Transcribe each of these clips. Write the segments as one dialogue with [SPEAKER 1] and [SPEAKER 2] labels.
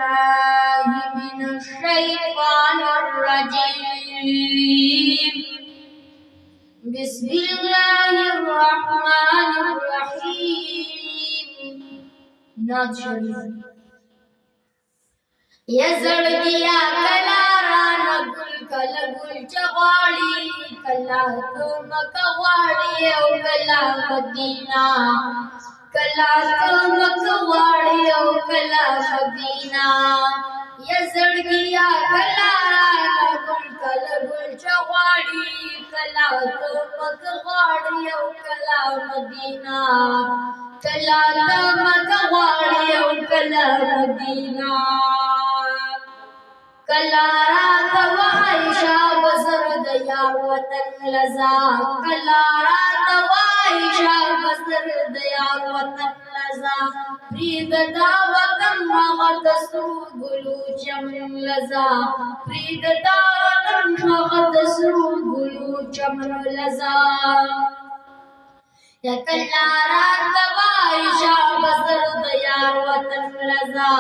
[SPEAKER 1] بالله من الشيطان الرجيم بسم الله الرحمن الرحيم نعت شریف یزړګیا کلا رانه ګل کله ګل چغواړي کلا ته مکه غواړي او کلا مدینه کلا ته مکه غواړي او کلا مدینه یزړګیا کلا رانه ګل کله ګل چغواړي کلا ته مکه غواړي او کلا مدینه کلا ته مکه غواړي او کلا مدینه کلا رات وایشا بزر د یار وطن لزا کلا رات وایشا بزر د یار وطن لزا پرید دا وطن مغد سرو گلو چمن لزا پرید دا وطن مغد سرو گلو چمن لزا یا کلا رات وایشا بزر د یار وطن لزا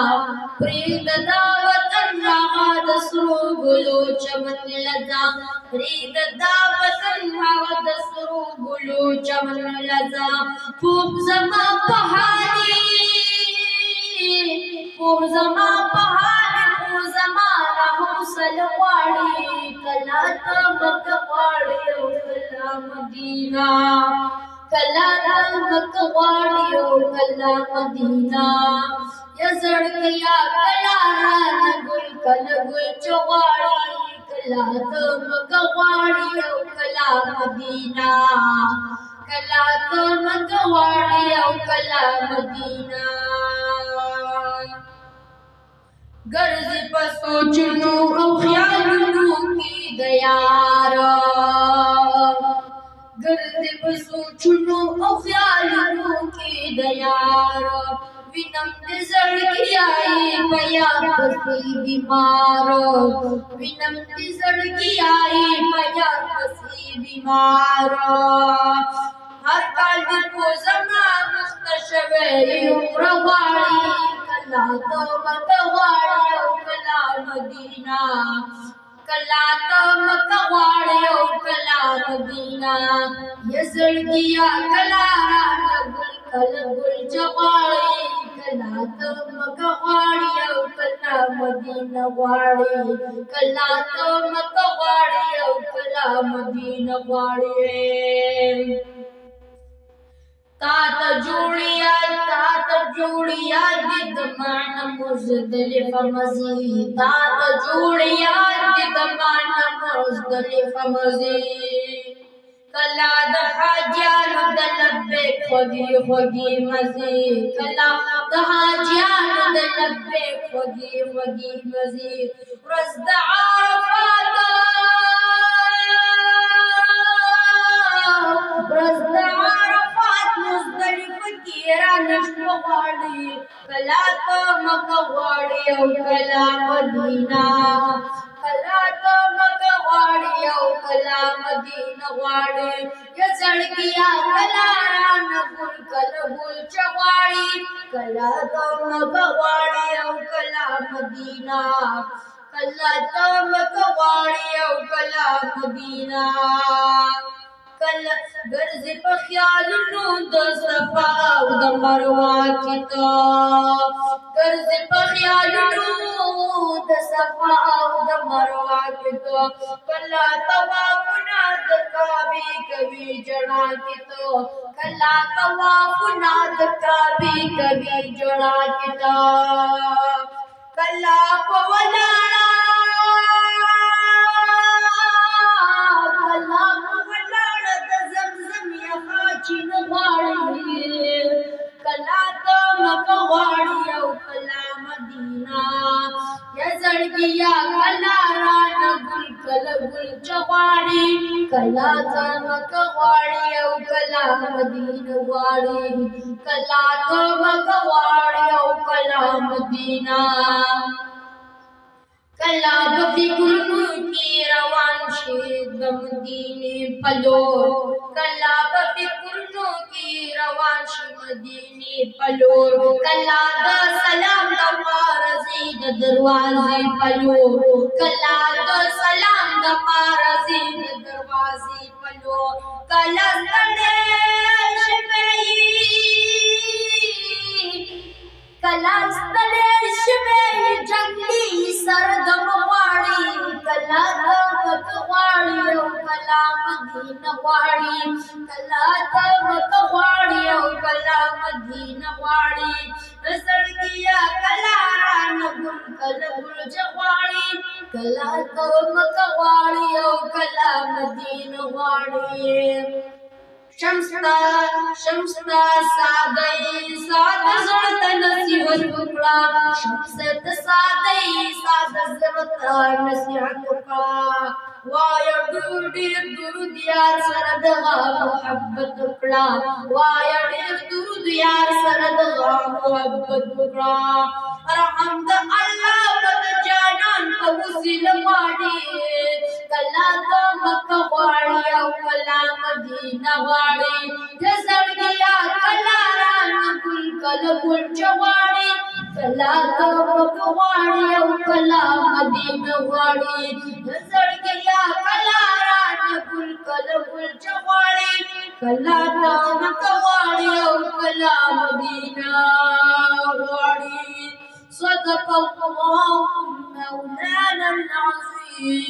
[SPEAKER 1] پرید دا وطن مغد سرو گلو چمن لزا پرید دا وطن مغد سرو گلو چمن لزا خوب زما پهانی خوب زما پهانی خوب زما حوصل غواړي کلا ته مکه غواړي او کلا مدینه کلا ته مکه غواړي او کلا مدینه یزړګیا کلا رانه ګل کله ګل چغواړي کلا ته مکه غواړي او کلا مدینه کلا ته مکه غواړي او کلا مدینه ګرځي په سوچونو او خیالونو کې د یار ګرځي په سوچونو او خیالونو کې د یار وینم دې زړګیاي پیا پسې بیمار وینم دې زړګیاي پیا پسې بیمار هر کال دې په زما مستشوي عمر غواړي کلا ته مکه غواړي او کلا مدینه کلا ته مکه غواړي او کلا مدینه یزړګیا کلا رانه ګل کله ګل چغواړي کلا ته مکه غواړي او کلا مدینه غواړي کلا ته مکه غواړي او کلا مدینه غواړي تا ته جوړیا دې د معنا مزدلفه مزي تا ته جوړیا دې د معنا مزدلفه مزي کلا د حاجیانو د لبیک خوږی خوږی مزي کلا د حاجیانو د لبیک خوږی خوږی مزي ورځ د عرفات مزدلفه کې رانه شپه غواړي کلا ته مکه غواړي او کلا مدینه کلا ته مکه غواړي او کلا مدینه غواړي یزړګیا کلا رانه ګل کله ګل چغواړي کلا ته مکه غواړي او کلا مدینه کلا ته مکه غواړي او کلا مدینه کلا ګرځي په خیالونو د صفا او د مروه کې ته ګرځي په خیالونو د صفا او د مروه کې ته کلا طوافونه د کعبې کوي جړا کې ته کلا طوافونه د کعبې کوي جړا کې ته کلا په ولاړه چین غواړي کلا ته مکه غواړي او کلا مدینه یزړګیا کلا رانه ګل کله ګل چغواړي کلا ته مکه غواړي او کلا مدینه غواړي کلا ته مکه غواړي او کلا مدینه کلا په فکرونو کې روان شي د مدینې په لور کلا په فکرونو کې روان شي مدینې په لور کلا د سلام د پارځي د دروازې په لور کلا د سلام د پارځي د دروازې په لور کلا ستړی شوی کلا ستړی شوی جنګي سر د غواړي کلا د مکه غواړي او کلا مدینه غواړي کلا د مکه غواړي او کلا مدینه غواړي زړګیا کلا رانه ګل کلا ګل غواړي کلا د مکه غواړي او کلا مدینه غواړي شمستا سادای ساده زړه نصیحت وکړه شمست سادای ساده زړه نصیحت وکړه وای ډېر درود یار سره د محبت وکړه وای ډېر درود یار سره د محبت وکړه رحم د الله بد جانان په وسیله غواړي کلا د مکه غواړي او کلا مدینه غواړي زړګیا کلا رانه ګل کله ګل غواړي کلا د مکه غواړي او کلا مدینه غواړي زړګیا کلا رانه ګل کله ګل غواړي کلا د مکه غواړي او کلا مدینه غواړي صدق الله مولانا العظيم